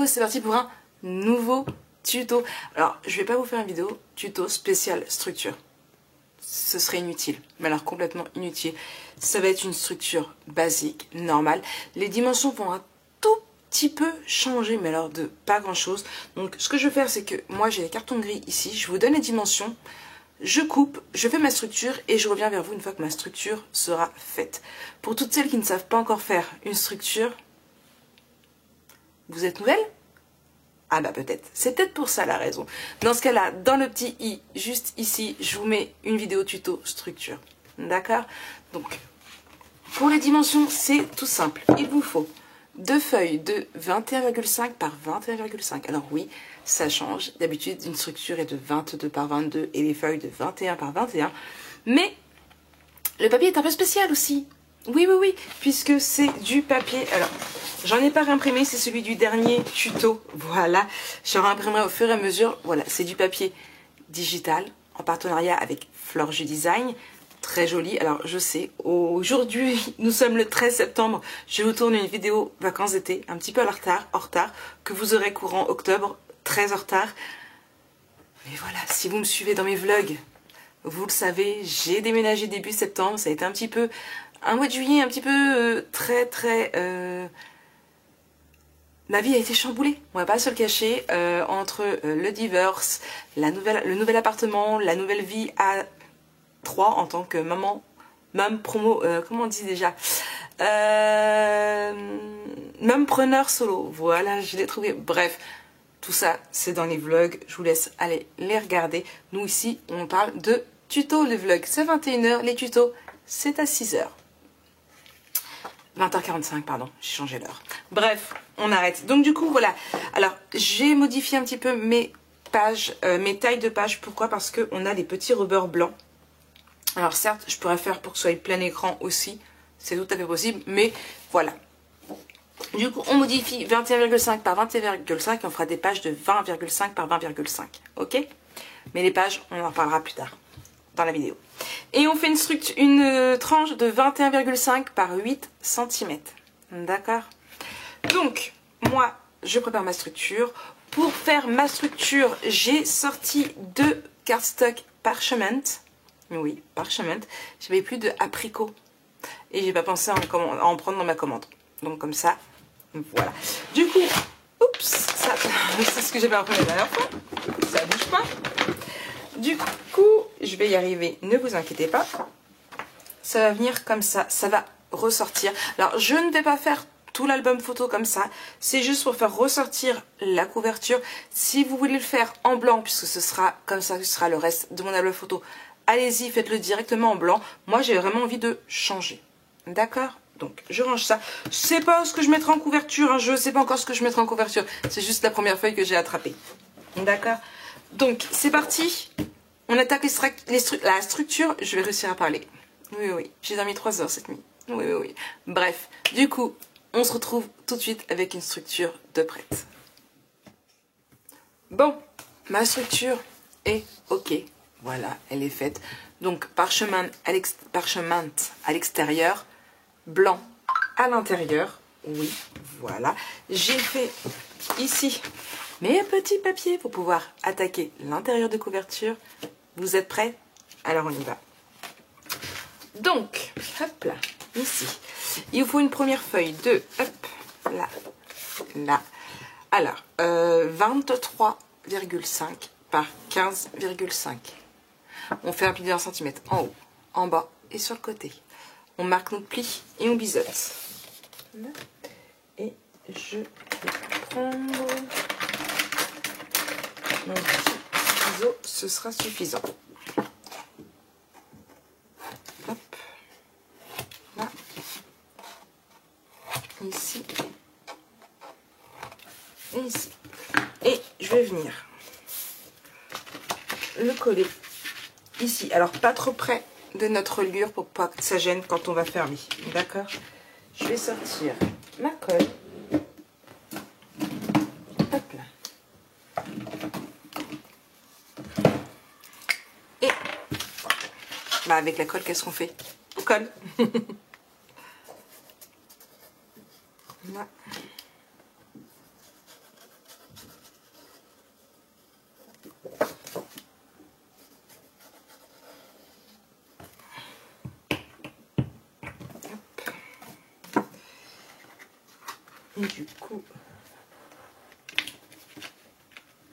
c'est parti pour un nouveau tuto. Alors, je vais pas vous faire une vidéo tuto spéciale structure. Ce serait inutile, mais alors complètement inutile. Ça va être une structure basique, normale. Les dimensions vont un tout petit peu changer, mais alors de pas grand chose. Donc ce que je vais faire, c'est que moi j'ai les cartons gris ici, je vous donne les dimensions, je coupe, je fais ma structure et je reviens vers vous une fois que ma structure sera faite. Pour toutes celles qui ne savent pas encore faire une structure, vous êtes nouvelle ? Ah bah peut-être, c'est peut-être pour ça la raison. Dans ce cas-là, dans le petit i, juste ici, je vous mets une vidéo tuto structure. D'accord? Donc, pour les dimensions, c'est tout simple. Il vous faut deux feuilles de 21,5 par 21,5. Alors oui, ça change. D'habitude, une structure est de 22 par 22 et les feuilles de 21 par 21. Mais le papier est un peu spécial aussi. Oui, oui, oui, puisque c'est du papier. Alors, j'en ai pas réimprimé, c'est celui du dernier tuto. Voilà, je réimprimerai au fur et à mesure. Voilà, c'est du papier digital en partenariat avec Florju Design. Très joli. Alors, je sais, aujourd'hui, nous sommes le 13 septembre. Je vous tourne une vidéo vacances d'été, un petit peu en retard, que vous aurez courant octobre, très en retard. Mais voilà, si vous me suivez dans mes vlogs, vous le savez, j'ai déménagé début septembre. Ça a été un petit peu... un mois de juillet un petit peu ma vie a été chamboulée, on va pas se le cacher, entre le divorce, le nouvel appartement, la nouvelle vie à 3 en tant que maman promo, comment on dit déjà, preneur solo, voilà, je l'ai trouvé. Bref, tout ça c'est dans les vlogs, je vous laisse aller les regarder. Nous ici on parle de tutos, les vlogs c'est 21h, les tutos c'est à 6h. 20h45, pardon, j'ai changé l'heure. Bref, on arrête. Donc du coup, voilà. Alors, j'ai modifié un petit peu mes pages, mes tailles de pages. Pourquoi? Parce qu'on a des petits rubbers blancs. Alors certes, je pourrais faire pour que ce soit plein écran aussi. C'est tout à fait possible, mais voilà. Du coup, on modifie 21,5 par 21,5 et on fera des pages de 20,5 par 20,5. Ok? Mais les pages, on en parlera plus tard dans la vidéo. Et on fait une tranche de 21,5 par 8 cm. D'accord? Donc, moi, je prépare ma structure. Pour faire ma structure, j'ai sorti 2 cardstock Parchment. Oui, Parchment. J'avais plus de apricots. Et j'ai pas pensé à en prendre dans ma commande. Donc comme ça, voilà. Du coup, oups, ça, c'est ce que j'avais imprimé la dernière fois. Ça bouge pas. Du coup, je vais y arriver, ne vous inquiétez pas. Ça va venir comme ça, ça va ressortir. Alors, je ne vais pas faire tout l'album photo comme ça. C'est juste pour faire ressortir la couverture. Si vous voulez le faire en blanc, puisque ce sera comme ça, ce sera le reste de mon album photo, allez-y, faites-le directement en blanc. Moi, j'ai vraiment envie de changer. D'accord? Donc, je range ça. Je sais pas ce que je mettrai en couverture. Hein, je sais pas encore ce que je mettrai en couverture. C'est juste la première feuille que j'ai attrapée. D'accord? Donc, c'est parti. On attaque la structure. Je vais réussir à parler. Oui, oui. J'ai dormi 3 heures cette nuit. Oui, oui, oui. Bref. Du coup, on se retrouve tout de suite avec une structure de prête. Bon. Ma structure est OK. Voilà, elle est faite. Donc, parchemin à l'extérieur. Blanc à l'intérieur. Oui, voilà. J'ai fait ici mes petits papiers pour pouvoir attaquer l'intérieur de couverture. Vous êtes prêts? Alors on y va. Donc, hop là, ici. Il vous faut une première feuille de, hop, là, là. Alors, 23,5 par 15,5. On fait un pli de 1 cm en haut, en bas et sur le côté. On marque notre pli et on biseute. Et je vais prendre mon petit ciseau, ce sera suffisant. Hop. Là. Ici. Et ici. Et je vais venir le coller ici. Alors, pas trop près de notre reliure pour pas que ça gêne quand on va fermer. D'accord? Je vais sortir ma colle. Hop là. Et bah avec la colle, qu'est-ce qu'on fait? On colle. Là. Et du coup,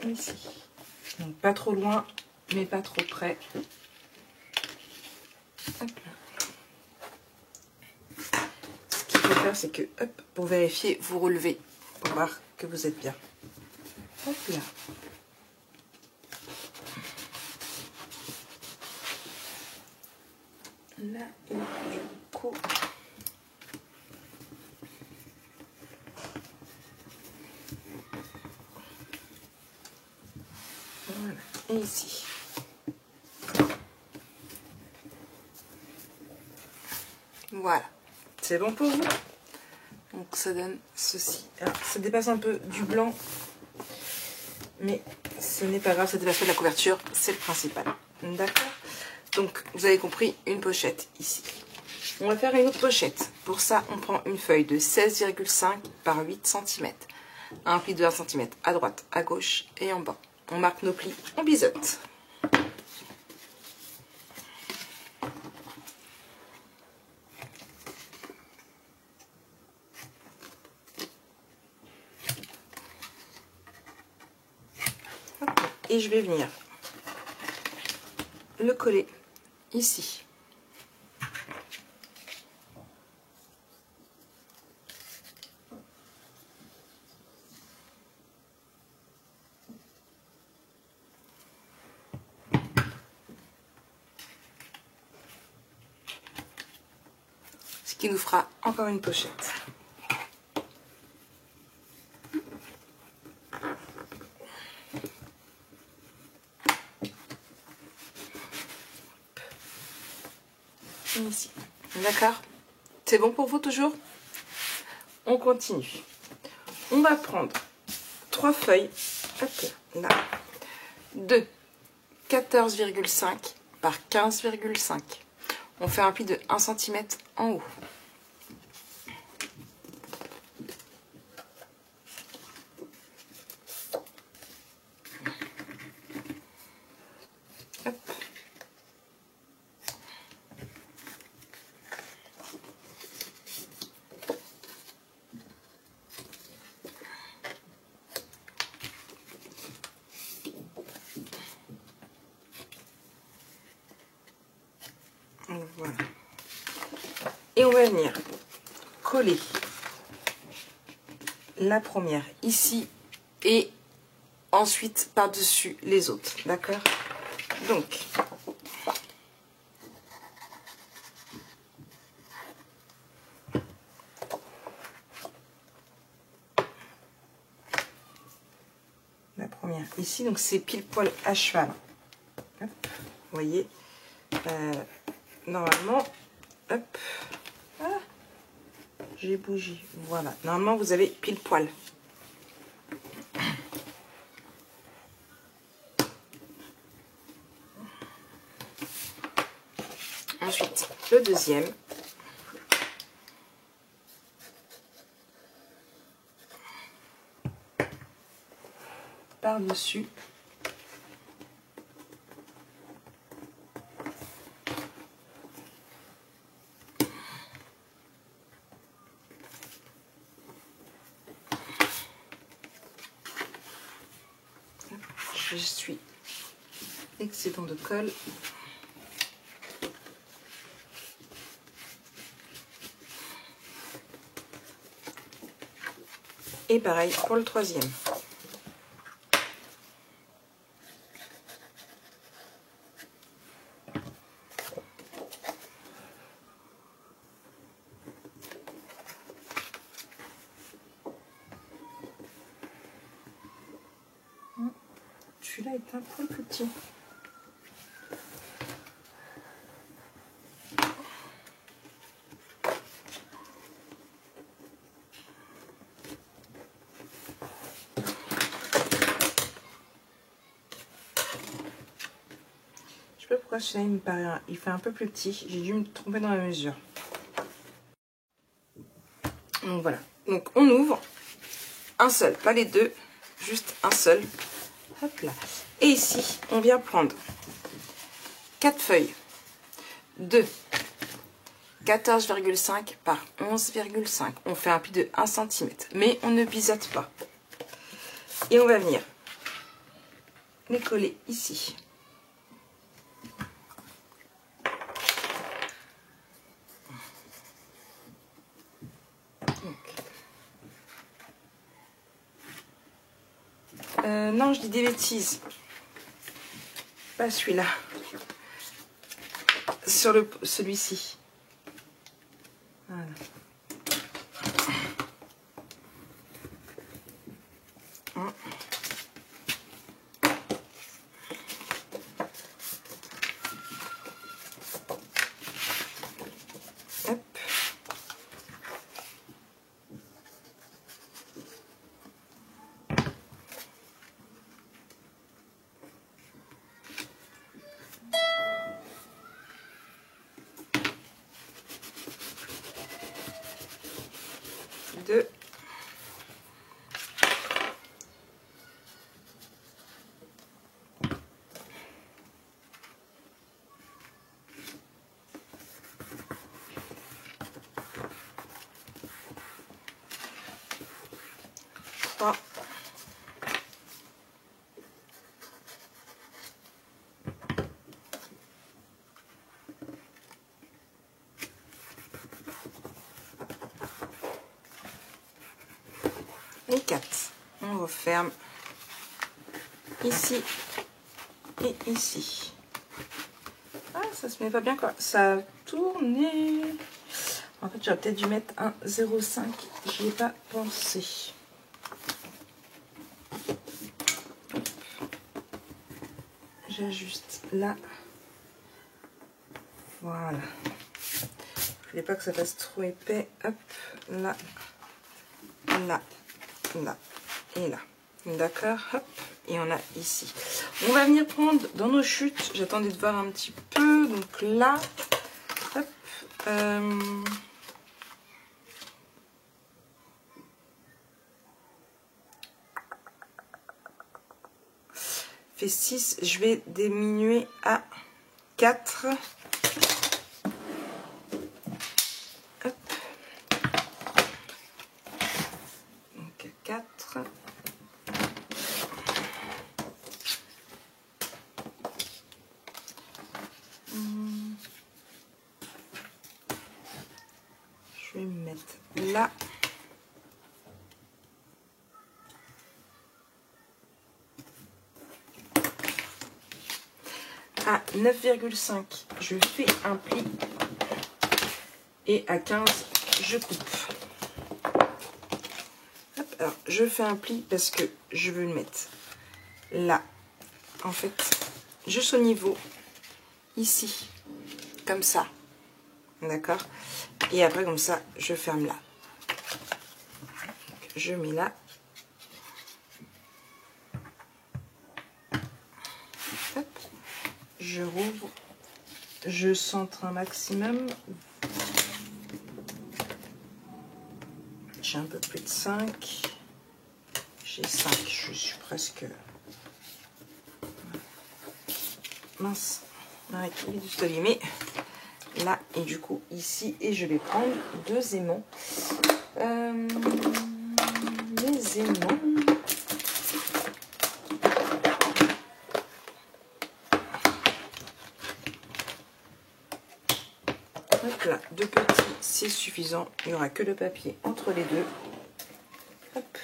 ici. Donc pas trop loin, mais pas trop près. Hop là. Ce qu'il faut faire, c'est que, hop, pour vérifier, vous relevez pour voir que vous êtes bien. Hop là. Là, et du coup... Voilà. Et ici. Voilà. C'est bon pour vous? Donc ça donne ceci. Alors, ça dépasse un peu du blanc, mais ce n'est pas grave, ça dépasse pas de la couverture, c'est le principal. D'accord? Donc vous avez compris, une pochette ici. On va faire une autre pochette. Pour ça, on prend une feuille de 16,5 par 8 cm. Un pli de 1 cm à droite, à gauche et en bas. On marque nos plis, on biseaute. Et je vais venir le coller ici. Ce qui nous fera encore une pochette. Ici. D'accord? C'est bon pour vous toujours? On continue. On va prendre 3 feuilles, hop, là, de 14,5 par 15,5. On fait un pli de 1 cm en haut. Hop. Voilà. Et on va venir coller la première ici et ensuite par-dessus les autres. D'accord? Donc, la première ici, donc c'est pile poil à cheval. Hop, vous voyez, normalement, hop, ah, j'ai bougé, voilà, normalement vous avez pile poil. Ensuite, le deuxième. Par-dessus. Je suis excédent de colle. Et pareil pour le troisième. Celui-là est un peu plus petit. Je sais pas pourquoi celui-là il me paraît, il fait un peu plus petit. J'ai dû me tromper dans la mesure. Donc voilà. Donc on ouvre un seul, pas les deux, juste un seul. Hop là. Et ici, on vient prendre 4 feuilles de 14,5 par 11,5. On fait un pli de 1 cm, mais on ne biseaute pas. Et on va venir les coller ici. Non, je dis des bêtises. Pas celui-là. Sur celui-ci. Voilà. Hop. Deux. Trois. Et 4. On referme ici et ici. Ah, ça se met pas bien quoi. Ça a tourné. En fait, j'aurais peut-être dû mettre un 0,5. J'y ai pas pensé. J'ajuste là. Voilà. Je voulais pas que ça fasse trop épais. Hop, là, là, là et là. D'accord, hop. Et on a ici. On va venir prendre dans nos chutes. J'attendais de voir un petit peu. Donc là, hop. Fait 6. Je vais diminuer à 4. Hop. Donc 4. Je vais me mettre là. À 9,5, je fais un pli. Et à 15, je coupe. Hop, alors, je fais un pli parce que je veux le mettre là. En fait, juste au niveau, ici, comme ça. D'accord? Et après, comme ça, je ferme là. Donc, je mets là. Hop. Je rouvre. Je centre un maximum. J'ai un peu plus de 5. J'ai 5. Je suis presque... Mince. Arrête, il est juste abîmé. Là, et du coup, ici. Et je vais prendre 2 aimants. Les aimants... Hop là, 2 petits, c'est suffisant. Il n'y aura que le papier entre les deux. Hop.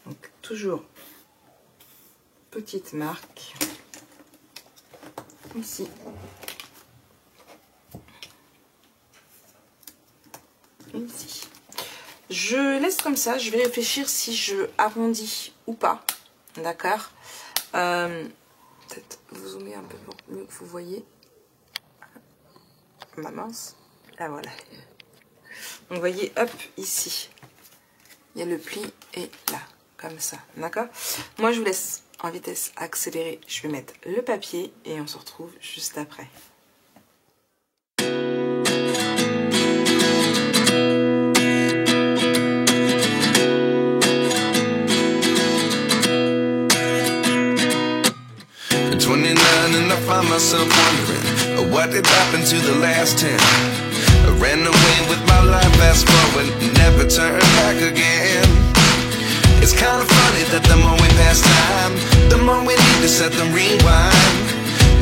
Donc, toujours petite marque. Ici. Ici. Je laisse comme ça, je vais réfléchir si je arrondis ou pas, d'accord. Peut-être vous zoomer un peu pour mieux que vous voyez. Ma mince, là voilà. Donc vous voyez, hop, ici, il y a le pli et là, comme ça, d'accord. Moi je vous laisse en vitesse accélérée, je vais mettre le papier et on se retrouve juste après. At 29 and I find myself wondering, what did happen to the last 10? I ran away with my life, fast forward, never turn back again. It's kind of funny that the more we pass time, the more we need to set them rewind.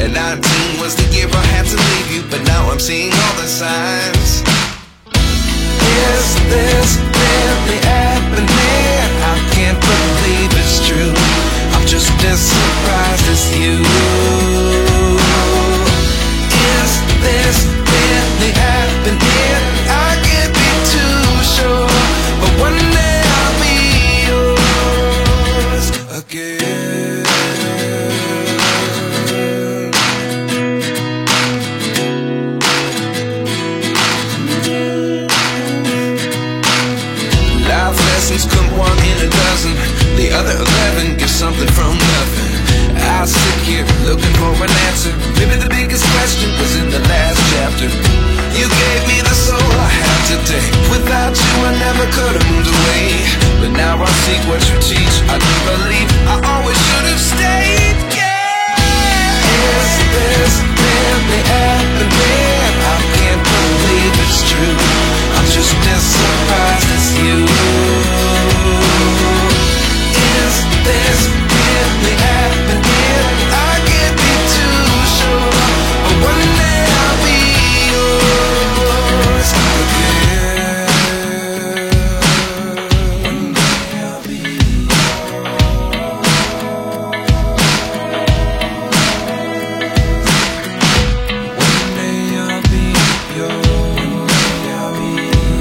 And 19 was the year I had to leave you, but now I'm seeing all the signs. Is this really happening? I can't believe it's true. I'm just as surprised as you. Is this really happening? I can't be too sure, but one day I'll be yours again. Life lessons come one in a dozen. The other 11 get something from nothing. I sit here looking for an answer. Maybe the biggest question was in the last chapter. You gave me the soul I have today. Without you I never could have moved away. But now I see what you teach. I do believe I always should have stayed. Yeah. Is this really happening? I can't believe it's true. I'm just as surprised as you. Is this really happening? I can't be too sure, but one day I'll be yours again. One day I'll be One day I'll be yours. I'll be yours.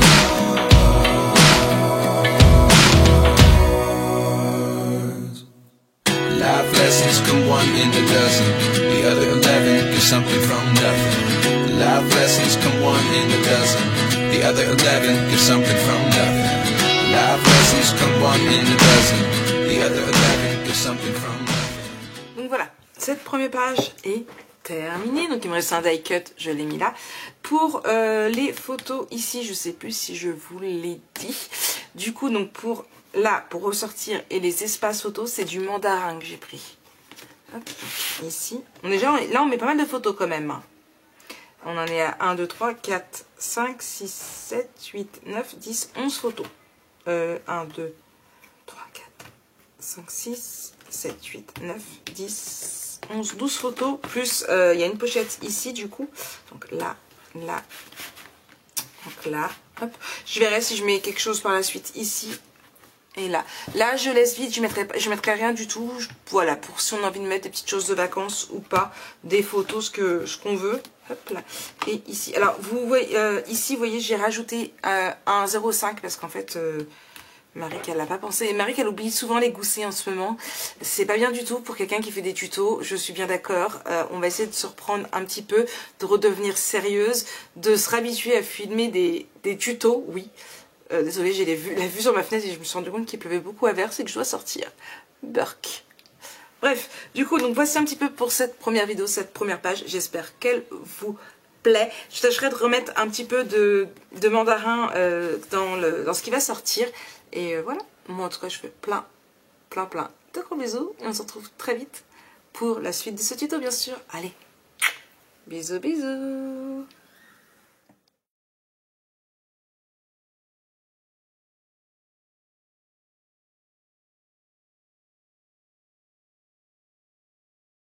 Life lessons come one in a dozen. The other 11 get something from nothing. Life lessons come one in a dozen. The other 11 get something from nothing. Life lessons come one in a dozen. The other 11 get something from nothing. Donc voilà, cette première page est terminée. Donc il me reste un die cut, je l'ai mis là. Pour les photos ici, je sais plus si je vous l'ai dit. Du coup, donc pour là, pour ressortir et les espaces photos, c'est du mandarin que j'ai pris. Hop, ici. Là, on met pas mal de photos quand même. On en est à 1, 2, 3, 4, 5, 6, 7, 8, 9, 10, 11 photos. 1, 2, 3, 4, 5, 6, 7, 8, 9, 10, 11, 12 photos. Plus, il y a une pochette ici, du coup. Donc là, là. Donc là, hop. Je verrai si je mets quelque chose par la suite ici. Et là, je laisse vide, je mettrai rien du tout. Voilà, pour si on a envie de mettre des petites choses de vacances ou pas, des photos, ce qu'on veut. Hop là. Et ici, alors vous voyez, ici, vous voyez, j'ai rajouté un 0,5 parce qu'en fait, Marie, elle n'a pas pensé. Et Marie, elle oublie souvent les goussets en ce moment. C'est pas bien du tout pour quelqu'un qui fait des tutos. Je suis bien d'accord. On va essayer de se reprendre un petit peu, de redevenir sérieuse, de se réhabituer à filmer des tutos, oui. Désolée, j'ai la vue sur ma fenêtre et je me suis rendu compte qu'il pleuvait beaucoup à verse et que je dois sortir. Burk. Bref, du coup, donc voici un petit peu pour cette première vidéo, cette première page. J'espère qu'elle vous plaît. Je tâcherai de remettre un petit peu de mandarin dans ce qui va sortir. Et voilà, moi en tout cas, je fais plein de gros bisous. Et on se retrouve très vite pour la suite de ce tuto, bien sûr. Allez, bisous, bisous.